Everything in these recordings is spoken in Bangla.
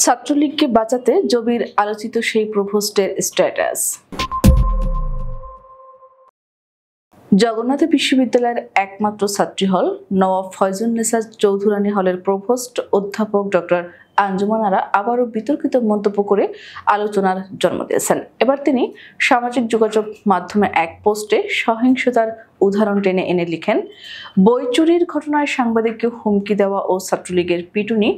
ছাত্রলীগকে বাঁচাতে জবির আলোচিত সেই প্রপোস্টের স্ট্যাটাস। জগন্নাথ বিশ্ববিদ্যালয়ের একমাত্র ছাত্রী হল নওয়াব ফয়জুন্নেসা চৌধুরানী হলের প্রভোস্ট অধ্যাপক ডক্টর আঞ্জুমান আরা আবারও বিতর্কিত মন্তব্য করে আলোচনার জন্ম দিয়েছেন। এবার তিনি সামাজিক যোগাযোগ মাধ্যমে এক পোস্টে সহিংসতার উদাহরণ টেনে এনে লিখেন, বই চুরির ঘটনায় সাংবাদিককে হুমকি দেওয়া ও ছাত্রলীগের পিটুনি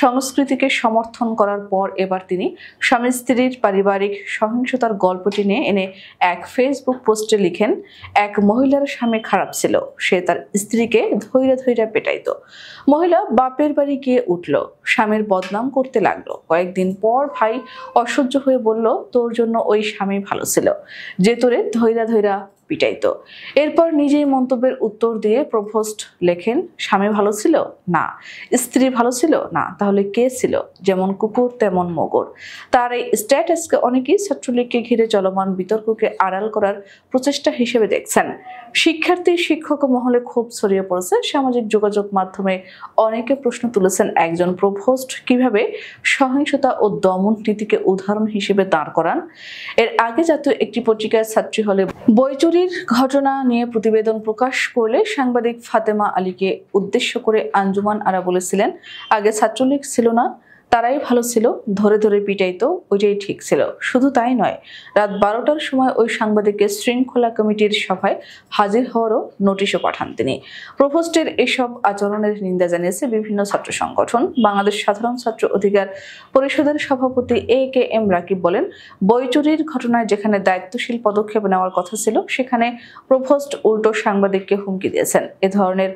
সংস্কৃতিকে সমর্থন করার পর এবার তিনি স্বামী স্ত্রীর পারিবারিক সহিংসতার গল্প টেনে এনে এক ফেসবুক পোস্টে লিখেন, এক মহিলার স্বামী খারাপ ছিল, সে তার স্ত্রীকে ধৈর্য পেটাইত। মহিলা বাপের বাড়ি গিয়ে উঠল, স্বামীর বদনাম করতে লাগলো। কয়েকদিন পর ভাই অসহ্য হয়ে বলল, তোর জন্য ওই স্বামী ভালো ছিল যে তোরে ধৈর্য পিটাইতো। এরপর নিজেই মন্তব্যের উত্তর দিয়ে প্রপোস্ট লেখেন, স্বামী ভালো ছিল না, স্ত্রী ভালো ছিল না, তাহলে কে ছিল? যেমন কুকুর তেমন মগর। তার এই স্ট্যাটাসকে অনেকেই ছাত্রলীগকে ঘিরে চলমান বিতর্ককে আড়াল করার প্রচেষ্টা হিসেবে দেখছেন। শিক্ষার্থী শিক্ষক মহলে ক্ষোভ ছড়িয়ে পড়েছে। সামাজিক যোগাযোগ মাধ্যমে অনেকে প্রশ্ন তুলেছেন, একজন প্রপোস্ট কিভাবে সহিংসতা ও দমন নীতিকে উদাহরণ হিসেবে দাঁড় করান। এর আগে জাতীয় একটি পত্রিকার ছাত্রী হলে বই চুরির ঘটনা নিয়ে প্রতিবেদন প্রকাশ করলে সাংবাদিক ফাতেমা আলীকে উদ্দেশ্য করে আঞ্জুমান আরা বলেছিলেন, আগে ছাত্রলীগ ছিল না, তারাই ভালো ছিল, ধরে পিটাইতো, ওইটাই ঠিক ছিল। শুধু তাই নয়, রাত 12টার সময় ওই সাংবাদিককে শৃঙ্খলা কমিটির সভায় হাজির হওয়ারও নোটিশও পাঠান তিনি। প্রপোস্টের এসব আচরণের নিন্দা জানিয়েছে বিভিন্ন ছাত্র সংগঠন। বাংলাদেশ সাধারণ ছাত্র অধিকার পরিষদের সভাপতি AKM রাকিব বলেন, বই চুরির ঘটনায় যেখানে দায়িত্বশীল পদক্ষেপ নেওয়ার কথা ছিল, সেখানে প্রপোস্ট উল্টো সাংবাদিককে হুমকি দিয়েছেন। এ ধরনের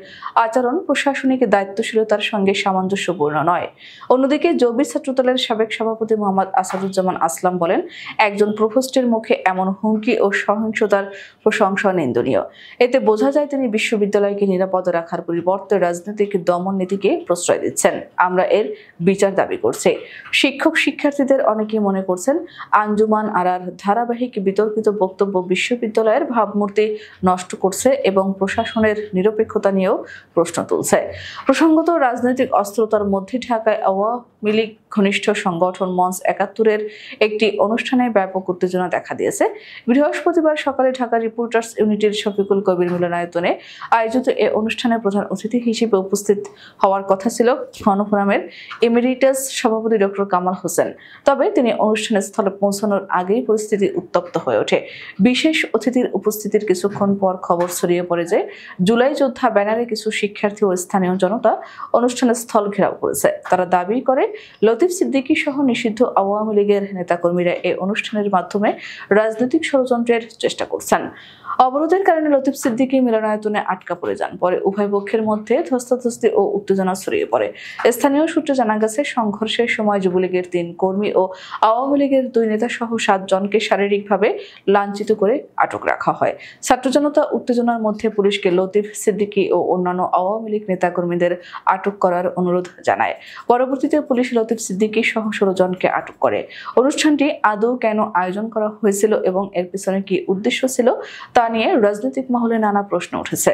আচরণ প্রশাসনিক দায়িত্বশীলতার সঙ্গে সামঞ্জস্যপূর্ণ নয়। অন্যদিকে জবির ছাত্রদলের সাবেক সভাপতি মোহাম্মদ আসাদুজ্জামান আসলাম বলেন, একজন প্রপোস্টের মুখে এমন হুমকি ও সহিংসতার প্রশংসা নিন্দনীয়। এতে বোঝা যায় তিনি বিশ্ববিদ্যালয়কে নিরাপদ রাখার পরিবর্তে রাজনৈতিক দমন নীতিকে প্রশ্রয় দিচ্ছেন। আমরা এর বিচার দাবি করছি। শিক্ষক শিক্ষার্থীদের অনেকেই মনে করছেন, আঞ্জুমান আরার ধারাবাহিক বিতর্কিত বক্তব্য বিশ্ববিদ্যালয়ের ভাবমূর্তি নষ্ট করছে এবং প্রশাসনের নিরপেক্ষতা নিয়েও প্রশ্ন তুলছে। প্রসঙ্গত, রাজনৈতিক অস্থিরতার মধ্যে ঢাকায় আওয়ামী লীগ ঘনিষ্ঠ সংগঠন মঞ্চ ৭১-এর একটি অনুষ্ঠানে ব্যাপক উত্তেজনা দেখা দিয়েছে। বৃহস্পতিবার সকালে ঢাকা রিপোর্টার্স ইউনিটির শফিকুল কবির মিলনায়তনে আয়োজিত এ অনুষ্ঠানে প্রধান অতিথি হিসেবে উপস্থিত হওয়ার কথা ছিল গণফোরামের এমিরিটাস সভাপতি ডক্টর কামাল হোসেন। তবে তিনি অনুষ্ঠান স্থলে পৌঁছানোর আগেই পরিস্থিতি উত্তপ্ত হয়ে ওঠে। বিশেষ অতিথির উপস্থিতির কিছুক্ষণ পর খবর ছড়িয়ে পড়ে যে জুলাই যোদ্ধা ব্যানারে কিছু শিক্ষার্থী ও স্থানীয় জনতা অনুষ্ঠানের স্থল ঘেরাও করেছে। তারা দাবি করে লতিফ সিদ্দিকী সহ নিষিদ্ধ আওয়ামী লীগের নেতাকর্মীরা এই অনুষ্ঠানের মাধ্যমে রাজনৈতিক ষড়যন্ত্রের চেষ্টা করছেন। অবরোধের কারণে লতিফ সিদ্দিকী মিলনায়তনে আটকা পড়ে যান। পরে উভয় পক্ষের মধ্যে ধস্তাধস্তি ও উত্তেজনা ছড়িয়ে পড়ে। স্থানীয় সূত্রে জানা গেছে, সংঘর্ষের সময় যুবলীগের ৩ কর্মী ও আওয়ামী লীগের 2 নেতা সহ 7 জনকে শারীরিকভাবে লাঞ্ছিত করে আটক রাখা হয়। ছাত্র জনতা উত্তেজনার মধ্যে পুলিশকে লতিফ সিদ্দিকী ও অন্যান্য আওয়ামী লীগ নেতাকর্মীদের আটক করার অনুরোধ জানায়। পরবর্তীতে পুলিশ লতিফ সিদ্দিকী সহ 16 জনকে আটক করে। অনুষ্ঠানটি আদৌ কেন আয়োজন করা হয়েছিল এবং এর পিছনে কি উদ্দেশ্য ছিল তা নিয়ে রাজনৈতিক মহলে নানা প্রশ্ন উঠেছে।